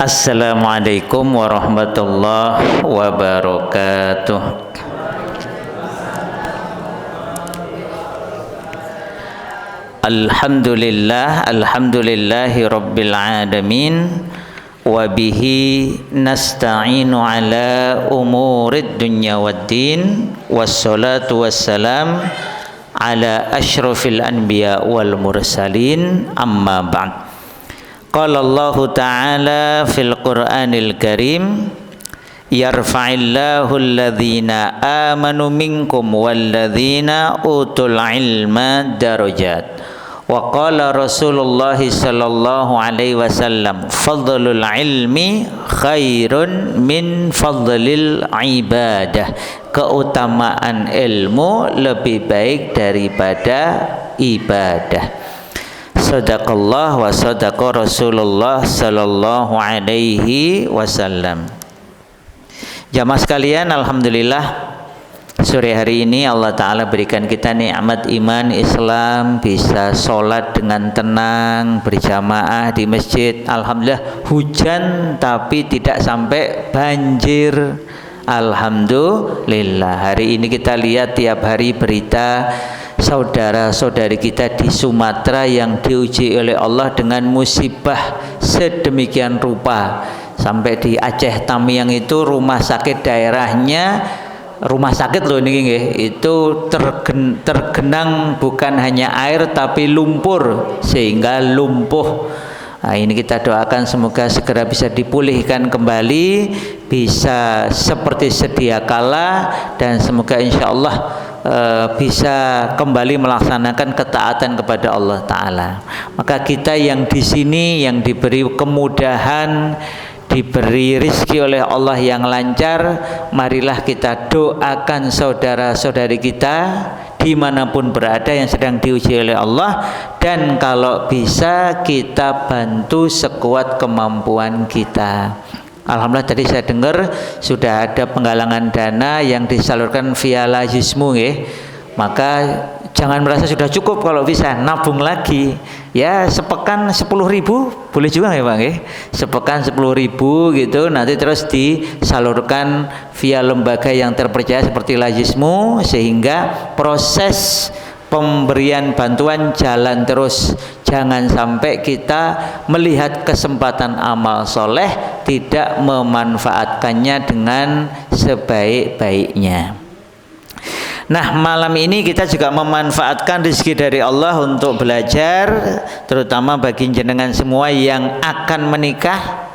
Assalamualaikum warahmatullahi wabarakatuh. Alhamdulillahi rabbil alamin. Wa bihi nasta'inu ala umurid dunya waddin. Wassalatu wassalam ala asyrafil anbiya wal mursalin. Amma ba'd. Qala Allah Ta'ala fil Qur'anil Karim, yarfa'illahu alladhina amanu minkum walladhina utul ilma darajat. Wa qala Rasulullah sallallahu alaihi wasallam, fadlul ilmi khairun min fadlil ibadah. Keutamaan ilmu lebih baik daripada ibadah. Sadaqallah wa sadaqa Rasulullah sallallahu alaihi wasallam. Jamaah sekalian, alhamdulillah sore hari ini Allah Ta'ala berikan kita nikmat iman Islam, bisa sholat dengan tenang berjamaah di masjid. Alhamdulillah hujan tapi tidak sampai banjir. Alhamdulillah. Hari ini kita lihat tiap hari berita saudara-saudari kita di Sumatera yang diuji oleh Allah dengan musibah sedemikian rupa. Sampai di Aceh Tamiang itu rumah sakit daerahnya, rumah sakit loh ini nggih, itu tergenang bukan hanya air tapi lumpur sehingga lumpuh. Nah, ini kita doakan semoga segera bisa dipulihkan kembali, bisa seperti sedia kala, dan semoga insya Allah bisa kembali melaksanakan ketaatan kepada Allah Ta'ala. Maka kita yang di sini yang diberi kemudahan, diberi rizki oleh Allah yang lancar, marilah kita doakan saudara-saudari kita dimanapun berada yang sedang diuji oleh Allah, dan kalau bisa kita bantu sekuat kemampuan kita. Alhamdulillah tadi saya dengar sudah ada penggalangan dana yang disalurkan via Lajismu nggih. Maka jangan merasa sudah cukup, kalau bisa nabung lagi. Ya sepekan 10.000 boleh juga nggih Pak nggih. Sepekan 10.000 gitu, nanti terus disalurkan via lembaga yang terpercaya seperti Lajismu, sehingga proses pemberian bantuan jalan terus. Jangan sampai kita melihat kesempatan amal soleh tidak memanfaatkannya dengan sebaik-baiknya. Nah, malam ini kita juga memanfaatkan rezeki dari Allah untuk belajar, terutama bagi jenengan semua yang akan menikah.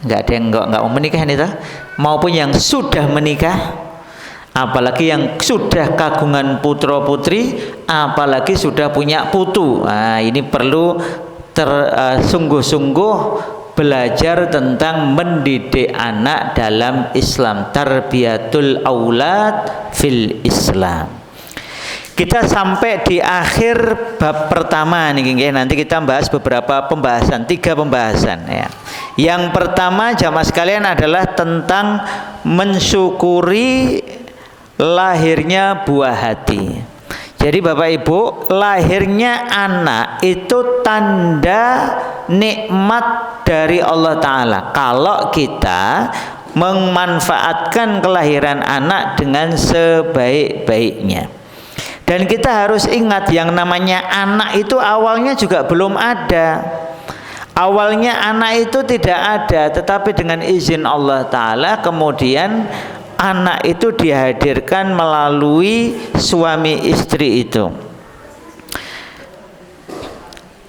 Nggak ada yang nggak mau menikah nih toh, maupun yang sudah menikah, apalagi yang sudah kagungan putra putri, apalagi sudah punya putu. Nah, ini perlu sungguh-sungguh belajar tentang mendidik anak dalam Islam, tarbiyatul aulad fil Islam. Kita sampai di akhir bab pertama nih, nanti kita bahas beberapa pembahasan, 3 pembahasan ya. Yang pertama jamaah sekalian adalah tentang mensyukuri lahirnya buah hati. Jadi Bapak Ibu, lahirnya anak itu tanda nikmat dari Allah Ta'ala. Kalau kita memanfaatkan kelahiran anak dengan sebaik-baiknya. Dan kita harus ingat yang namanya anak itu awalnya juga belum ada. Awalnya anak itu tidak ada, tetapi dengan izin Allah Ta'ala kemudian anak itu dihadirkan melalui suami istri itu.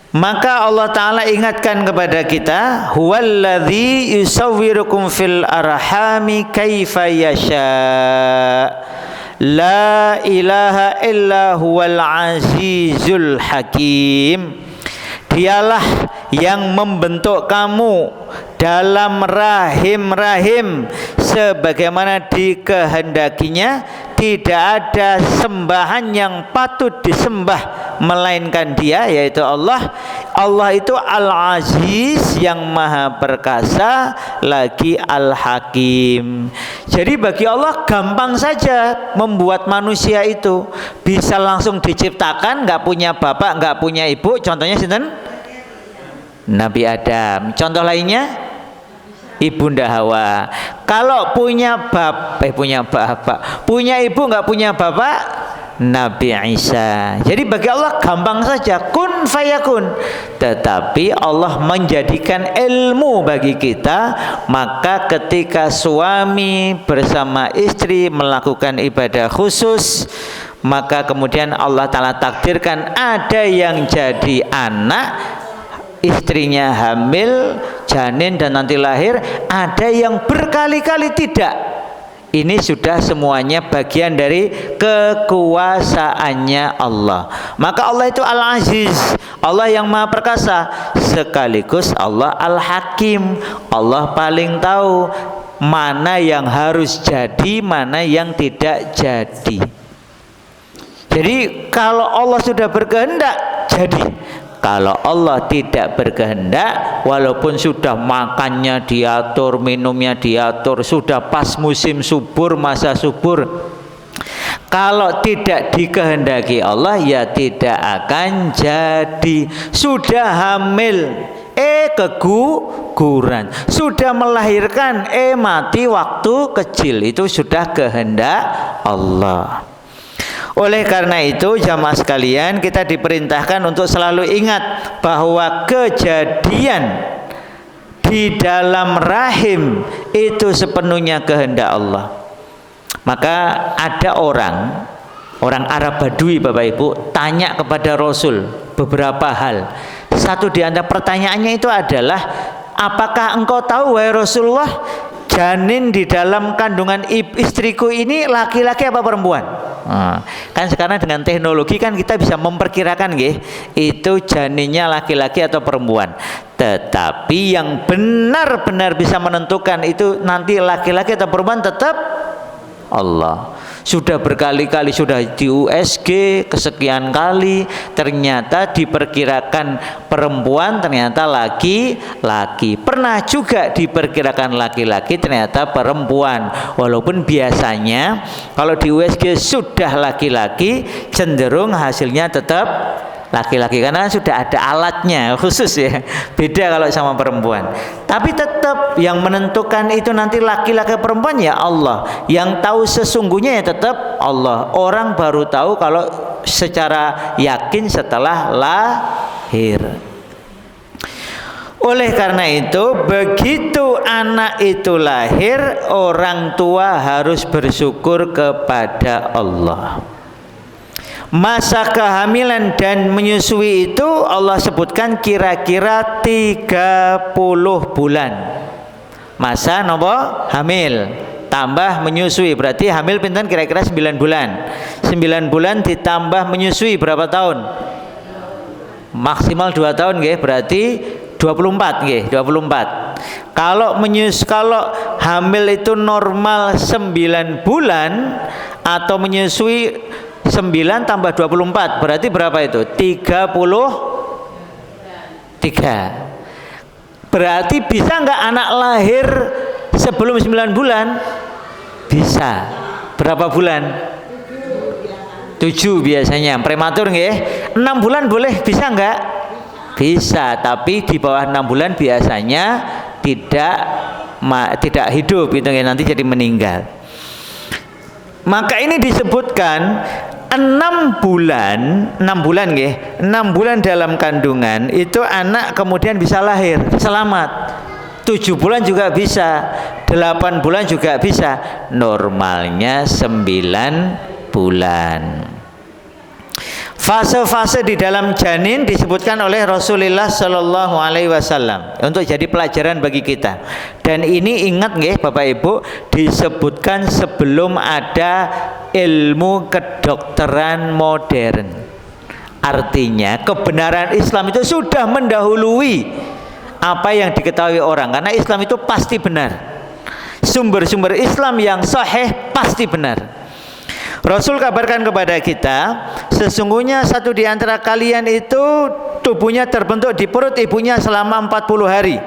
Maka Allah Ta'ala ingatkan kepada kita, huwallazi yusawwirukum fil arhami kaifa yasha, la ilaha illa huwal azizul hakim. Dialah yang membentuk kamu dalam rahim-rahim sebagaimana dikehendakinya. Tidak ada sembahan yang patut disembah melainkan Dia, yaitu Allah. Allah itu Al-Aziz, yang maha perkasa, lagi Al-Hakim. Jadi bagi Allah gampang saja membuat manusia itu. Bisa langsung diciptakan, nggak punya bapak, nggak punya ibu. Contohnya sinten? Nabi Adam. Contoh lainnya Ibunda Hawa. Kalau punya bapak, punya ibu nggak punya bapak, Nabi Isa. Jadi bagi Allah gampang saja, kun fayakun. Tetapi Allah menjadikan ilmu bagi kita, maka ketika suami bersama istri melakukan ibadah khusus, maka kemudian Allah Ta'ala takdirkan ada yang jadi anak, istrinya hamil, janin dan nanti lahir, ada yang berkali-kali tidak. Ini sudah semuanya bagian dari kekuasaannya Allah. Maka Allah itu Al-Aziz, Allah yang Maha Perkasa, sekaligus Allah Al-Hakim. Allah paling tahu mana yang harus jadi, mana yang tidak jadi. Jadi kalau Allah sudah berkehendak, jadi. Kalau Allah tidak berkehendak, walaupun sudah makannya diatur, minumnya diatur, sudah pas musim subur, masa subur, kalau tidak dikehendaki Allah, ya tidak akan jadi. Sudah hamil, keguguran, sudah melahirkan, mati waktu kecil, itu sudah kehendak Allah. Oleh karena itu jamaah sekalian, kita diperintahkan untuk selalu ingat bahwa kejadian di dalam rahim itu sepenuhnya kehendak Allah. Maka ada orang Arab Badui, Bapak Ibu, tanya kepada Rasul beberapa hal. Satu di antara pertanyaannya itu adalah, apakah engkau tahu wahai Rasulullah, janin di dalam kandungan istriku ini laki-laki apa perempuan? Kan sekarang dengan teknologi kan kita bisa memperkirakan itu janinnya laki-laki atau perempuan. Tetapi yang benar-benar bisa menentukan itu nanti laki-laki atau perempuan tetap Allah. Sudah berkali-kali, sudah di USG kesekian kali, ternyata diperkirakan perempuan, ternyata laki-laki. Pernah juga diperkirakan laki-laki, ternyata perempuan. Walaupun biasanya kalau di USG sudah laki-laki, cenderung hasilnya tetap laki-laki, karena sudah ada alatnya khusus ya. Beda kalau sama perempuan. Tapi tetap yang menentukan itu nanti laki-laki perempuan ya Allah. Yang tahu sesungguhnya ya tetap Allah. Orang baru tahu kalau secara yakin setelah lahir. Oleh karena itu, begitu anak itu lahir, orang tua harus bersyukur kepada Allah. Masa kehamilan dan menyusui itu Allah sebutkan kira-kira 30 bulan. Masa nopo hamil tambah menyusui, berarti hamil pinten kira-kira 9 bulan. 9 bulan ditambah menyusui berapa tahun? Maksimal 2 tahun berarti 24 24. Kalau hamil itu normal 9 bulan atau menyusui 9 tambah 24 berarti berapa itu? 33. Berarti bisa nggak anak lahir sebelum 9 bulan? Bisa. Berapa bulan? 7 biasanya. Prematur nggih? 6 bulan boleh, bisa nggak? Bisa, tapi di bawah 6 bulan biasanya tidak hidup, itu nanti jadi meninggal. Maka ini disebutkan 6 bulan nggih, 6 bulan dalam kandungan itu anak kemudian bisa lahir selamat. 7 bulan juga bisa, 8 bulan juga bisa, normalnya 9 bulan. Fase-fase di dalam janin disebutkan oleh Rasulullah Shallallahu Alaihi Wasallam untuk jadi pelajaran bagi kita. Dan ini ingat nggih Bapak Ibu, disebutkan sebelum ada ilmu kedokteran modern. Artinya kebenaran Islam itu sudah mendahului apa yang diketahui orang, karena Islam itu pasti benar. Sumber-sumber Islam yang sahih pasti benar. Rasul kabarkan kepada kita, sesungguhnya satu di antara kalian itu tubuhnya terbentuk di perut ibunya selama 40 hari.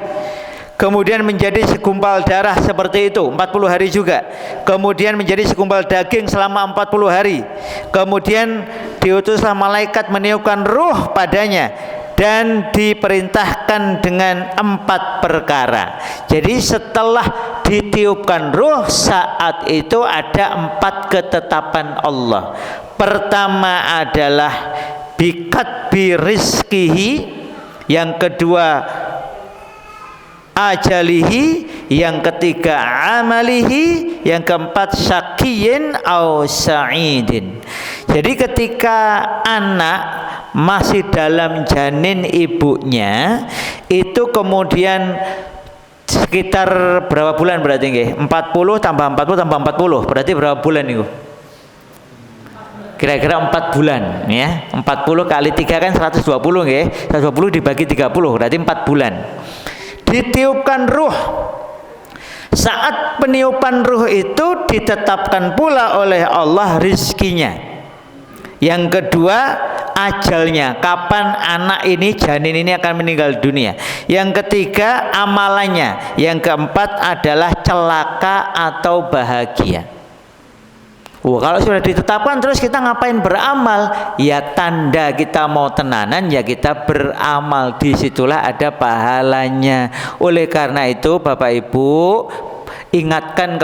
Kemudian menjadi segumpal darah seperti itu 40 hari juga. Kemudian menjadi segumpal daging selama 40 hari. Kemudian diutuslah malaikat meniupkan ruh padanya. dan diperintahkan dengan 4 perkara. Jadi setelah ditiupkan ruh, saat itu ada 4 ketetapan Allah. Pertama adalah bikatbi rizkihi, yang kedua ajalihi, yang ketiga amalihi, yang keempat syakiyin au sa'idin. Jadi ketika anak masih dalam janin ibunya, itu kemudian sekitar berapa bulan berarti nggih? 40 tambah 40 tambah 40 berarti berapa bulan itu? Kira-kira 4 bulan ya. 40 kali 3 kan 120 nggih. 120 dibagi 30 berarti 4 bulan. Ditiupkan ruh. Saat peniupan ruh itu ditetapkan pula oleh Allah rizkinya. Yang kedua ajalnya, kapan anak ini, janin ini akan meninggal dunia. Yang ketiga amalannya. Yang keempat adalah celaka atau bahagia. Kalau sudah ditetapkan terus kita ngapain beramal? Ya tanda kita mau tenanan ya kita beramal. Disitulah ada pahalanya. Oleh karena itu Bapak Ibu, ingatkan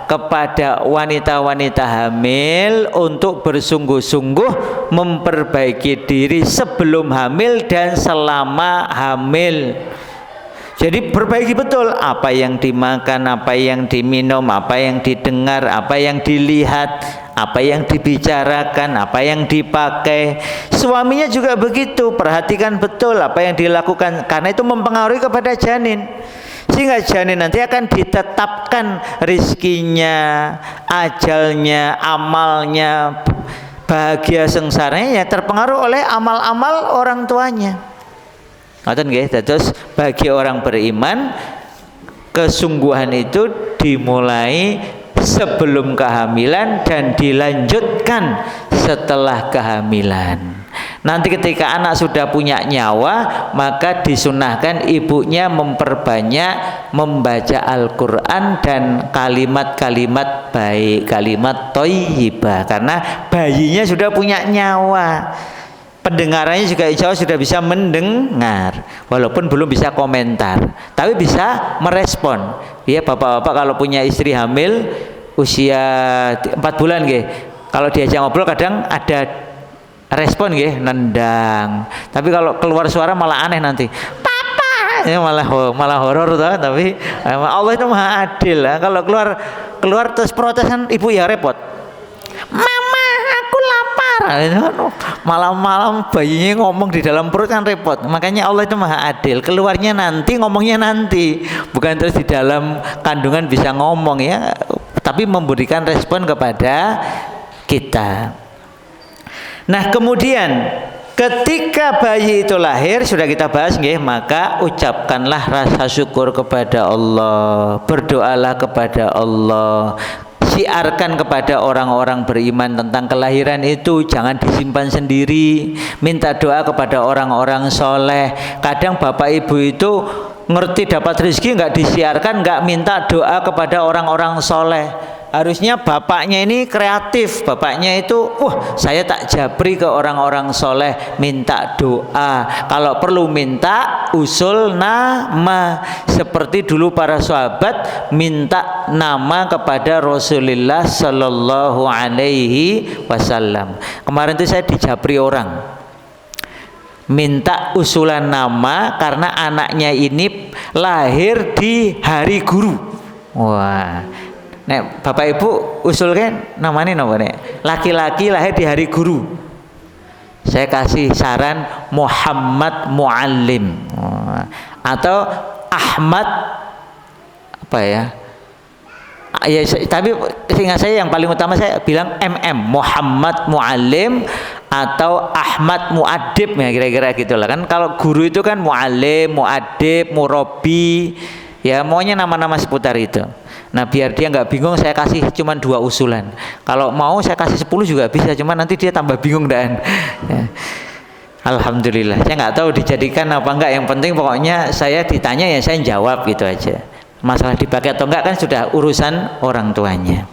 kepada wanita-wanita hamil untuk bersungguh-sungguh memperbaiki diri sebelum hamil dan selama hamil. Jadi perbaiki betul apa yang dimakan, apa yang diminum, apa yang didengar, apa yang dilihat, apa yang dibicarakan, apa yang dipakai. Suaminya juga begitu, perhatikan betul apa yang dilakukan, karena itu mempengaruhi kepada janin. Sehingga janin nanti akan ditetapkan rizkinya, ajalnya, amalnya, bahagia sengsaranya ya terpengaruh oleh amal-amal orang tuanya. Ngoten nggih, terus bagi orang beriman kesungguhan itu dimulai sebelum kehamilan dan dilanjutkan setelah kehamilan. Nanti ketika anak sudah punya nyawa, maka disunahkan ibunya memperbanyak membaca Al-Quran dan kalimat-kalimat baik, kalimat thayyibah, karena bayinya sudah punya nyawa. Pendengarannya juga insya Allah sudah bisa mendengar, walaupun belum bisa komentar, tapi bisa merespon. Ya bapak-bapak kalau punya istri hamil usia 4 bulan nggih, kalau diajak ngobrol kadang ada respon nggih, nendang. Tapi kalau keluar suara malah aneh nanti. Papa, ya malah horor toh, tapi Allah itu Maha Adil. Kalau keluar terus protes kan ibu ya repot. Mama, aku lapar. Malam-malam bayinya ngomong di dalam perut kan repot. Makanya Allah itu Maha Adil. Keluarnya nanti, ngomongnya nanti. Bukan terus di dalam kandungan bisa ngomong ya, tapi memberikan respon kepada kita. Nah, kemudian ketika bayi itu lahir, sudah kita bahas nggih, maka ucapkanlah rasa syukur kepada Allah, berdoalah kepada Allah. Siarkan kepada orang-orang beriman tentang kelahiran itu, jangan disimpan sendiri. Minta doa kepada orang-orang soleh. Kadang bapak ibu itu ngerti dapat rezeki nggak disiarkan, nggak minta doa kepada orang-orang soleh. Harusnya bapaknya ini kreatif, bapaknya itu saya tak japri ke orang-orang soleh, minta doa, kalau perlu minta usul nama, seperti dulu para sahabat minta nama kepada Rasulullah Sallallahu Alaihi Wasallam. Kemarin itu saya dijapri orang minta usulan nama karena anaknya ini lahir di hari guru. Wah, nek bapak ibu usulkan namanya napa nek? Laki-laki lahir di hari guru. Saya kasih saran Muhammad Muallim atau Ahmad apa ya? Ya, tapi seingat saya yang paling utama saya bilang Muhammad Muallim atau Ahmad Muadib ya, kira-kira gitulah kan. Kalau guru itu kan Muallim, Muadib, Murabi, ya maunya nama-nama seputar itu. Nah biar dia nggak bingung, saya kasih cuma 2 usulan. Kalau mau saya kasih 10 juga bisa, cuma nanti dia tambah bingung dan ya. Alhamdulillah, saya nggak tahu dijadikan apa enggak, yang penting pokoknya saya ditanya ya saya jawab gitu aja. Masalah dipakai atau enggak kan sudah urusan orang tuanya.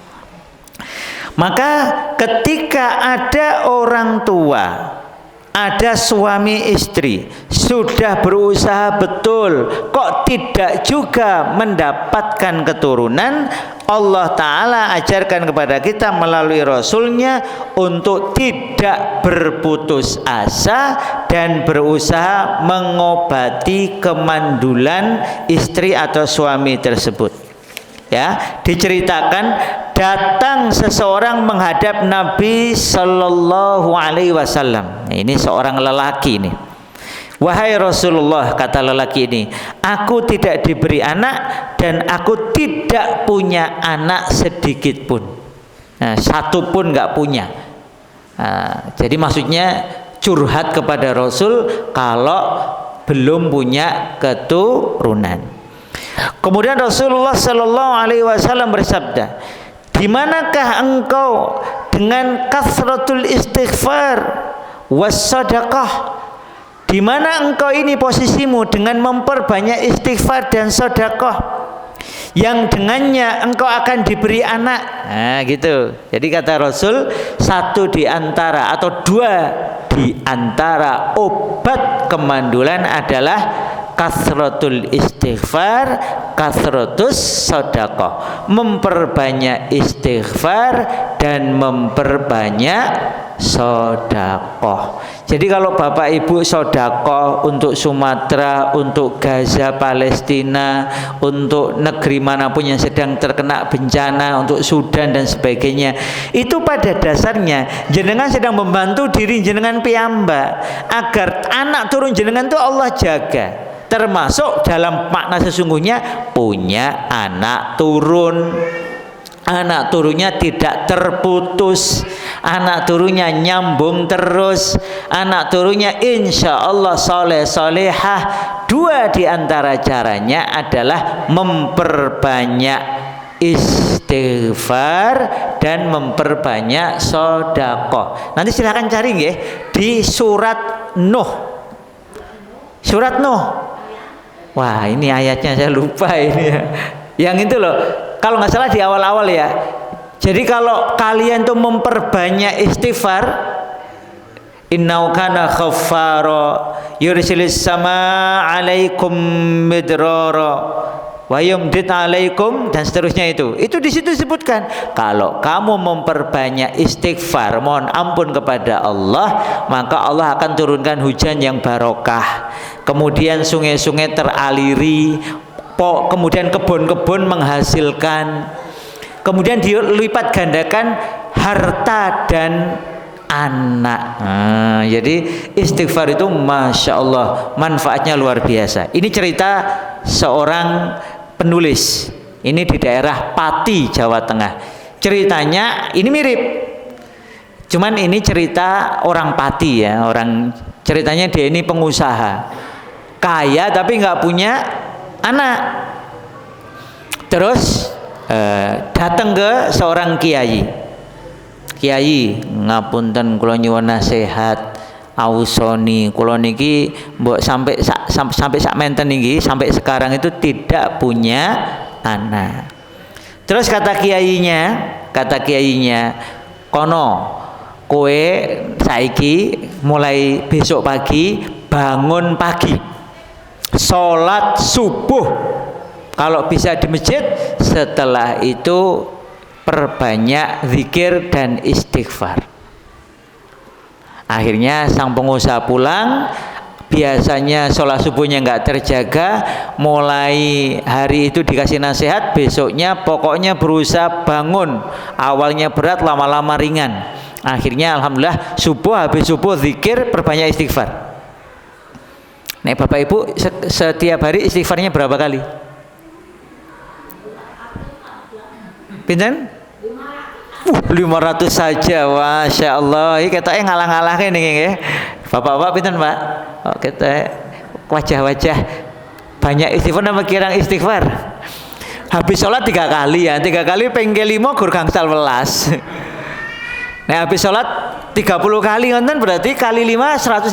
Maka ketika ada orang tua ada suami istri sudah berusaha betul kok tidak juga mendapatkan keturunan, Allah Ta'ala ajarkan kepada kita melalui Rasulnya untuk tidak berputus asa dan berusaha mengobati kemandulan istri atau suami tersebut. Ya, diceritakan datang seseorang menghadap Nabi Sallallahu Alaihi Wasallam. Ini seorang lelaki nih. Wahai Rasulullah, kata lelaki ini, aku tidak diberi anak dan aku tidak punya anak sedikit pun. Nah, satu pun nggak punya. Nah, jadi maksudnya curhat kepada Rasul kalau belum punya keturunan. Kemudian Rasulullah Sallallahu Alaihi Wasallam bersabda, di manakah engkau dengan kasratul istighfar wassadaqah? Di mana engkau ini posisimu dengan memperbanyak istighfar dan sedekah yang dengannya engkau akan diberi anak? Nah, gitu. Jadi kata Rasul, satu di antara atau dua di antara obat kemandulan adalah kasratul istighfar, kasratus sedekah, memperbanyak istighfar dan memperbanyak sedekah. Jadi kalau Bapak Ibu sedekah untuk Sumatera, untuk Gaza Palestina, untuk negeri manapun yang sedang terkena bencana, untuk Sudan dan sebagainya, itu pada dasarnya jenengan sedang membantu diri jenengan piyambak agar anak turun jenengan itu Allah jaga. Termasuk dalam makna sesungguhnya punya anak turun. Anak turunnya tidak terputus, anak turunnya nyambung terus, anak turunnya insya Allah soleh solehah. Dua di antara caranya adalah memperbanyak istighfar dan memperbanyak sedekah. Nanti silahkan cari nggih di surat Nuh. Surat Nuh. Wah, ini ayatnya saya lupa ini ya. Yang itu loh, kalau nggak salah di awal-awal ya. Jadi kalau kalian tuh memperbanyak istighfar, innahu kana ghaffara yursilis sama alaikum midrara wa yumdid alaikum dan seterusnya itu di situ disebutkan kalau kamu memperbanyak istighfar, mohon ampun kepada Allah, maka Allah akan turunkan hujan yang barokah, kemudian sungai-sungai teraliri, kemudian kebun-kebun menghasilkan, kemudian dilipat gandakan harta dan anak. Nah, jadi istighfar itu masya Allah manfaatnya luar biasa. Ini cerita seorang penulis, ini di daerah Pati, Jawa Tengah. Ceritanya ini mirip, cuman ini cerita orang Pati ya, orang ceritanya dia ini pengusaha kaya tapi nggak punya anak. Terus datang ke seorang kiai, ngapunten kula nyuwun nasihat, ausoni kula niki mbok sampai sak menten niki sampai sekarang itu tidak punya anak. Terus kata kiainya, kono kowe saiki mulai besok pagi bangun pagi, sholat subuh kalau bisa di masjid, setelah itu perbanyak zikir dan istighfar. Akhirnya sang pengusaha pulang, biasanya sholat subuhnya nggak terjaga, mulai hari itu dikasih nasihat, besoknya pokoknya berusaha bangun, awalnya berat, lama-lama ringan. Akhirnya alhamdulillah habis subuh zikir, perbanyak istighfar. Nek Bapak Ibu setiap hari istighfarnya berapa kali? Pinten? 500 saja, masya Allah. Ini katanya ngalah-ngalah ini nggih. Bapak-bapak pinten Pak? Oh, kita wajah-wajah banyak istighfar nama kirang istighfar. Habis sholat 3 kali ya, 3 kali pengke 5 gur gangsal welas. Nah habis sholat 30 kali ngonten berarti kali 5 150.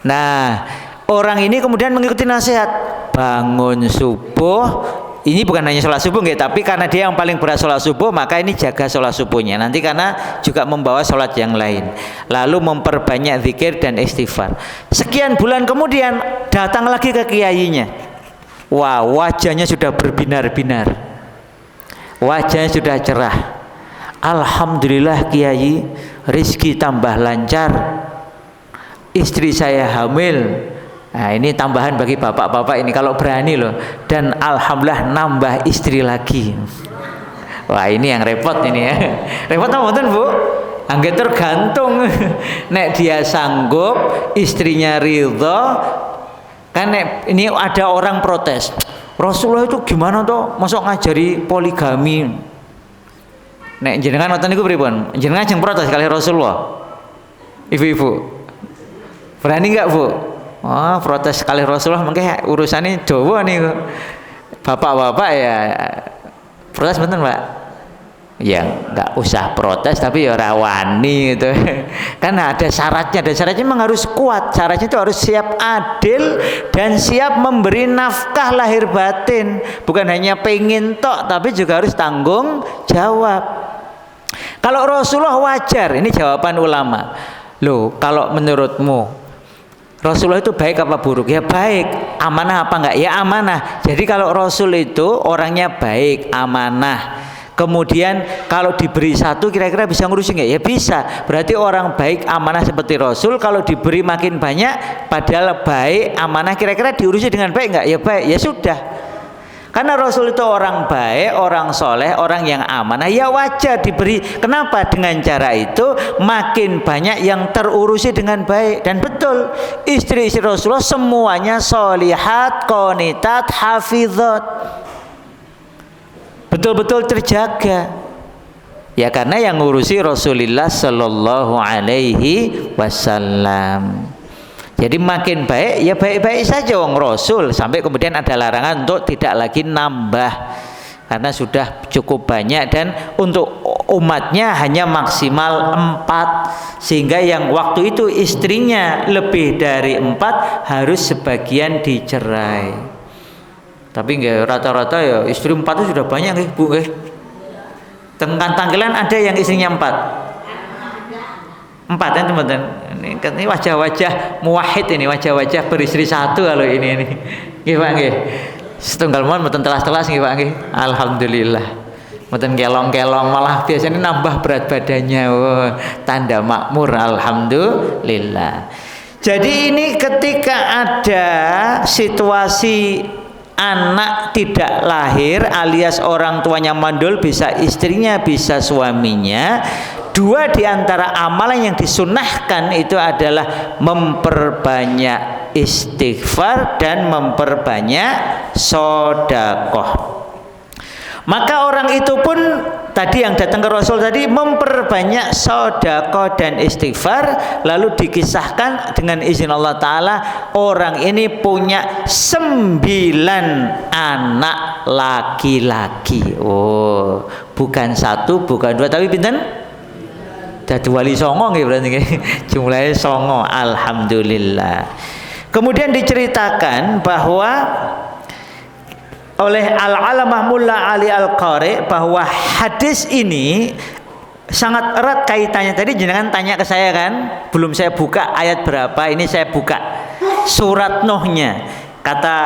Nah orang ini kemudian mengikuti nasihat, bangun subuh Ini bukan hanya sholat subuh nggih, tapi karena dia yang paling berat sholat subuh, maka ini jaga sholat subuhnya. Nanti karena juga membawa sholat yang lain. Lalu memperbanyak zikir dan istighfar. Sekian bulan kemudian datang lagi ke kiainya. Wah, wajahnya sudah berbinar-binar. Wajahnya sudah cerah. Alhamdulillah kiai, rizki tambah lancar. Istri saya hamil. Nah, ini tambahan bagi bapak-bapak ini kalau berani loh. Dan alhamdulillah nambah istri lagi. Wah, ini yang repot ini ya. Repot apa betul, Bu? Angger tergantung. Nek dia sanggup, istrinya ridho. Kan ini ada orang protes. Rasulullah itu gimana toh? Masuk ngajari poligami. Nek jenengan nonton niku pripun? Jenengan ajeng protes kali Rasulullah. Ibu-ibu. Berani enggak, Bu? Oh, protes kali Rasulullah mungkin urusannya Jawa nih. Bapak-bapak ya protes bener, Mbak? Ya nggak usah protes, tapi ya rawani gitu. Karena ada syaratnya, dan syaratnya memang harus kuat. Syaratnya itu harus siap adil dan siap memberi nafkah lahir batin. Bukan hanya pengen tok, tapi juga harus tanggung jawab. Kalau Rasulullah wajar, ini jawaban ulama. Loh, kalau menurutmu Rasulullah itu baik apa buruk? Ya baik. Amanah apa enggak? Ya amanah. Jadi kalau Rasul itu orangnya baik, amanah. Kemudian kalau diberi satu kira-kira bisa ngurusin enggak? Ya bisa. Berarti orang baik, amanah seperti Rasul. Kalau diberi makin banyak, padahal baik, amanah, kira-kira diurusi dengan baik enggak? Ya baik. Ya sudah. Karena Rasul itu orang baik, orang soleh, orang yang amanah, ya wajar diberi. Kenapa? Dengan cara itu makin banyak yang terurusi dengan baik. Dan betul, istri-istri Rasulullah semuanya solihat, qonitat, hafizat, betul-betul terjaga. Ya karena yang ngurusi Rasulullah Sallallahu Alaihi Wasallam. Jadi makin baik, ya baik-baik saja wong Rasul. Sampai kemudian ada larangan untuk tidak lagi nambah, karena sudah cukup banyak. Dan untuk umatnya hanya maksimal 4. Sehingga yang waktu itu istrinya lebih dari 4 harus sebagian dicerai. Tapi enggak rata-rata ya istri 4 itu sudah banyak nih, Bu. Tanggilan ada yang istrinya 4. 4 kan teman-teman. Ini wajah-wajah muwahhid, ini wajah-wajah beristri 1 kalau ini. Nggih Pak nggih. Setunggal mon mboten telas-telas nggih Pak nggih. Alhamdulillah. Mboten kelong-kelong, malah biasanya nambah berat badannya. Oh, tanda makmur, alhamdulillah. Jadi ini ketika ada situasi anak tidak lahir alias orang tuanya mandul, bisa istrinya bisa suaminya. 2 di antara amalan yang disunnahkan itu adalah memperbanyak istighfar dan memperbanyak sedekah. Maka orang itu pun tadi yang datang ke Rasul tadi memperbanyak sedekah dan istighfar, lalu dikisahkan dengan izin Allah Ta'ala orang ini punya 9 anak laki-laki. Oh, bukan 1, bukan 2, tapi pinten? Dadi wali songo nggih berarti nggih. Jumlahnya songo, alhamdulillah. Kemudian diceritakan bahwa oleh Al-Alamah Mulla Ali Al-Qari bahwa hadis ini sangat erat kaitannya. Tadi jenengan tanya ke saya kan, belum saya buka ayat berapa, ini saya buka surat Nuhnya. Kata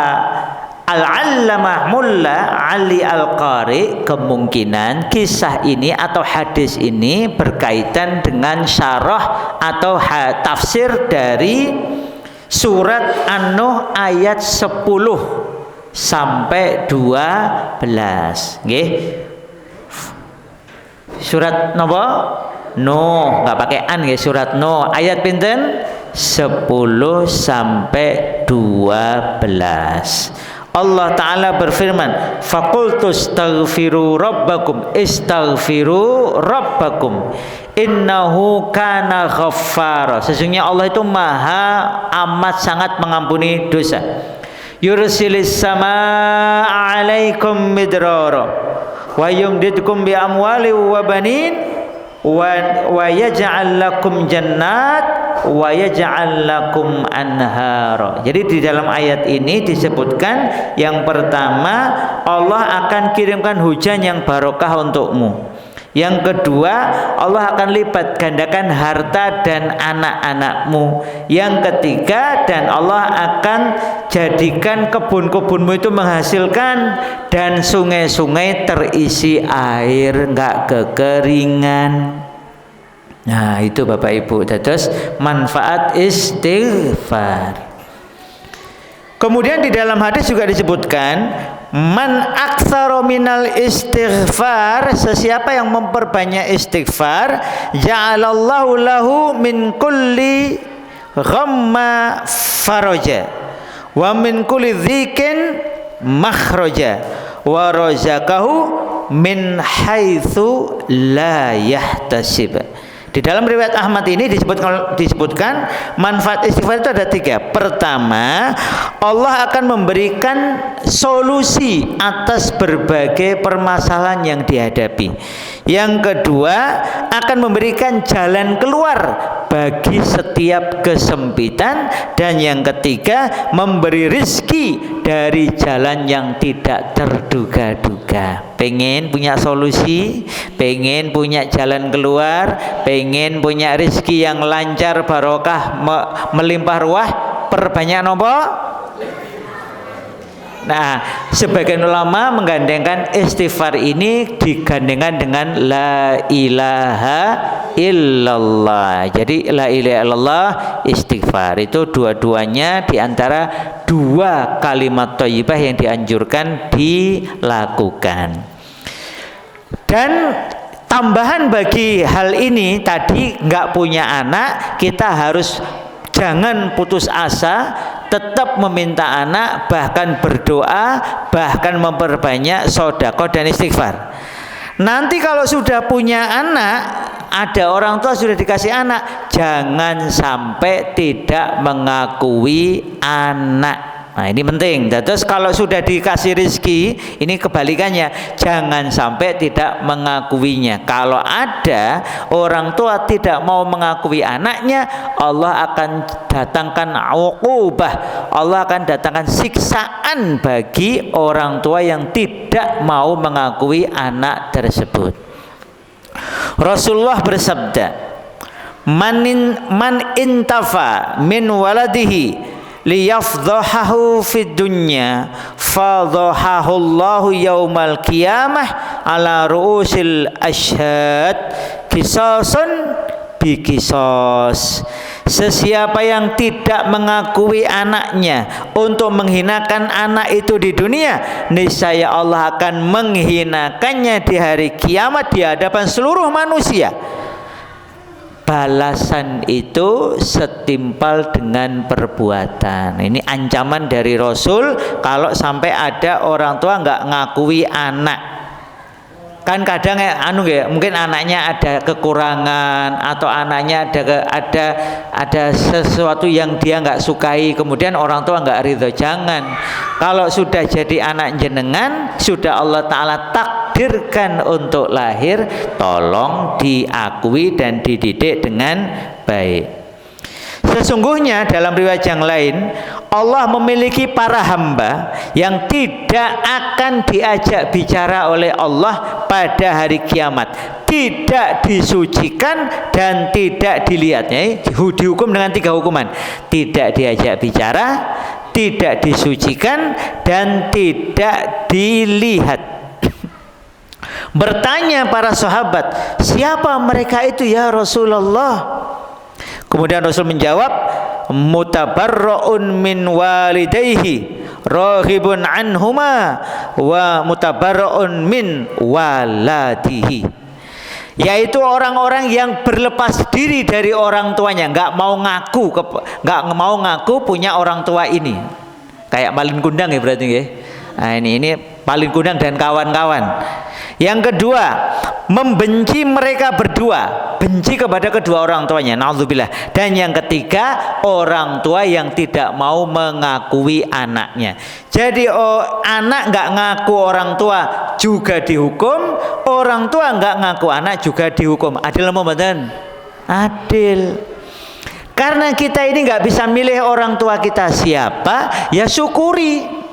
Al-Allamah Mulla Ali Al-Qari, kemungkinan kisah ini atau hadis ini berkaitan dengan syarah atau tafsir dari surat An-Nuh ayat 10 sampai 12. Nggih. Surat napa? Nuh, enggak pakai an nggih, surat Nuh ayat pinten? 10 sampai 12. Allah Ta'ala berfirman, faqultu astaghfiru rabbakum, istaghfiru rabbakum innahu kana ghaffara. Sesungguhnya Allah itu maha amat sangat mengampuni dosa. Yursilis samaa 'alaikum midrara wa yumdidkum bi amwali wa banin wa yaj'al lakum jannat wa yaj'al lakum anhara. Jadi di dalam ayat ini disebutkan yang pertama Allah akan kirimkan hujan yang barokah untukmu. Yang kedua, Allah akan lipat gandakan harta dan anak-anakmu. Yang ketiga, dan Allah akan jadikan kebun-kebunmu itu menghasilkan dan sungai-sungai terisi air, enggak kekeringan. Nah, itu Bapak Ibu, terus manfaat istighfar. Kemudian di dalam hadis juga disebutkan, man aktsara minal istighfar, sesiapa yang memperbanyak istighfar, ja'alallahu lahu min kulli ghamma faraja wa min kulli dzikin makhraja wa razaqahu min haitsu la yahtasib. Di dalam riwayat Ahmad ini disebutkan manfaat istighfar itu ada 3. Pertama, Allah akan memberikan solusi atas berbagai permasalahan yang dihadapi. Yang kedua, akan memberikan jalan keluar bagi setiap kesempitan. Dan yang ketiga, memberi rizki dari jalan yang tidak terduga-duga. Pengen punya solusi, pengen punya jalan keluar, pengen punya rizki yang lancar, barokah, melimpah ruah, perbanyak nopo. Nah, sebagian ulama menggandengkan istighfar ini digandengkan dengan la ilaha illallah. Jadi la ilaha illallah, istighfar itu dua-duanya diantara 2 kalimat thayyibah yang dianjurkan dilakukan. Dan tambahan bagi hal ini tadi, nggak punya anak, kita harus jangan putus asa, tetap meminta anak, bahkan berdoa, bahkan memperbanyak sedekah dan istighfar. Nanti kalau sudah punya anak, ada orang tua sudah dikasih anak, jangan sampai tidak mengakui anak. Nah, ini penting. Terus kalau sudah dikasih rizki, ini kebalikannya, jangan sampai tidak mengakuinya. Kalau ada orang tua tidak mau mengakui anaknya, Allah akan datangkan uqubah, Allah akan datangkan siksaan bagi orang tua yang tidak mau mengakui anak tersebut. Rasulullah bersabda, man intafa min waladihi liyafdhahu fid dunya fadhahahu Allahu yaumal qiyamah ala ru'usil ashhad qisasun bi qisas. Sesiapa yang tidak mengakui anaknya untuk menghinakan anak itu di dunia, niscaya Allah akan menghinakannya di hari kiamat di hadapan seluruh manusia. Balasan itu setimpal dengan perbuatan. Ini ancaman dari Rasul kalau sampai ada orang tua nggak ngakui anak. Kan kadang mungkin anaknya ada kekurangan atau anaknya ada sesuatu yang dia nggak sukai, kemudian orang tua nggak ridho. Jangan. Kalau sudah jadi anak jenengan, sudah Allah Ta'ala takdirkan untuk lahir, tolong diakui dan dididik dengan baik. Sesungguhnya dalam riwayat yang lain, Allah memiliki para hamba yang tidak akan diajak bicara oleh Allah pada hari kiamat, tidak disucikan dan tidak dilihatnya. Dihukum dengan 3 hukuman: tidak diajak bicara, tidak disucikan, dan tidak dilihat. Bertanya para sahabat, siapa mereka itu ya Rasulullah? Kemudian Rasul menjawab, mutabarra'un min walidayhi raghibun anhuma wa mutabarra'un min waladihi. Yaitu orang-orang yang berlepas diri dari orang tuanya, nggak mau ngaku punya orang tua ini. Kayak Malin Kundang ya berarti ya. Nah, ini Malin Kundang dan kawan-kawan. Yang kedua, membenci mereka berdua, benci kepada kedua orang tuanya, naudzubillah. Dan yang ketiga, orang tua yang tidak mau mengakui anaknya. Jadi anak nggak ngaku orang tua juga dihukum, orang tua nggak ngaku anak juga dihukum. Adil apa mboten? Adil. Karena kita ini nggak bisa milih orang tua kita siapa, ya syukuri.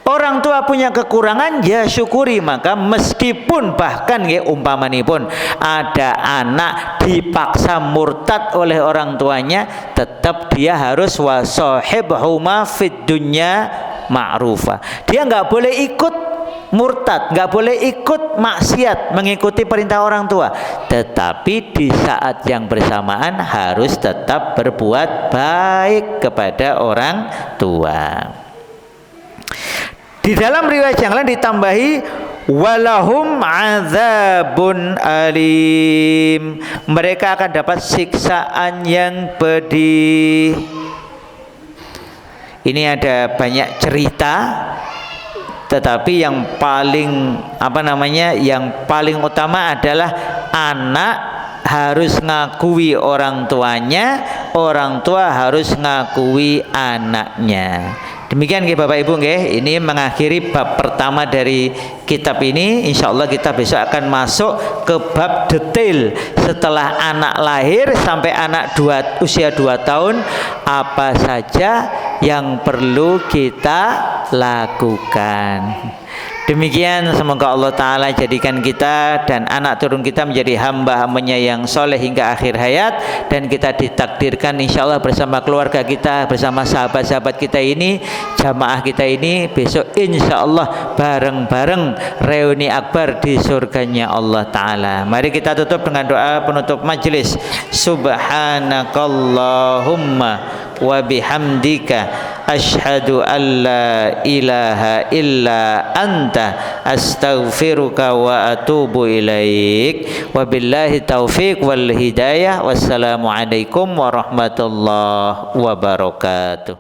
Orang tua punya kekurangan, ya syukuri. Maka meskipun bahkan ya umpamanipun ada anak dipaksa murtad oleh orang tuanya, tetap dia harus wasahibhuma fid dunya ma'rufa. Dia nggak boleh ikut murtad, nggak boleh ikut maksiat mengikuti perintah orang tua, tetapi di saat yang bersamaan harus tetap berbuat baik kepada orang tua. Di dalam riwayat yang lain ditambahi walahum azabun alim, mereka akan dapat siksaan yang pedih. Ini ada banyak cerita, tetapi yang paling yang paling utama adalah anak harus ngakui orang tuanya, orang tua harus ngakui anaknya. Demikian nggih Bapak Ibu nggih, ini mengakhiri bab pertama dari kitab ini. Insya Allah kita besok akan masuk ke bab detail setelah anak lahir sampai anak usia 2 tahun, apa saja yang perlu kita lakukan. Demikian, semoga Allah Ta'ala jadikan kita dan anak turun kita menjadi hamba-hambanya yang soleh hingga akhir hayat, dan kita ditakdirkan insya Allah bersama keluarga kita, bersama sahabat-sahabat kita ini, jamaah kita ini besok insya Allah bareng-bareng reuni akbar di surganya Allah Ta'ala. Mari kita tutup dengan doa penutup majelis. Subhanakallahumma wa bihamdika asyhadu an la ilaha illa anta astaghfiruka wa atubu ilaik. Wabillahi taufiq wal hidayah. Wassalamualaikum warahmatullahi wabarakatuh.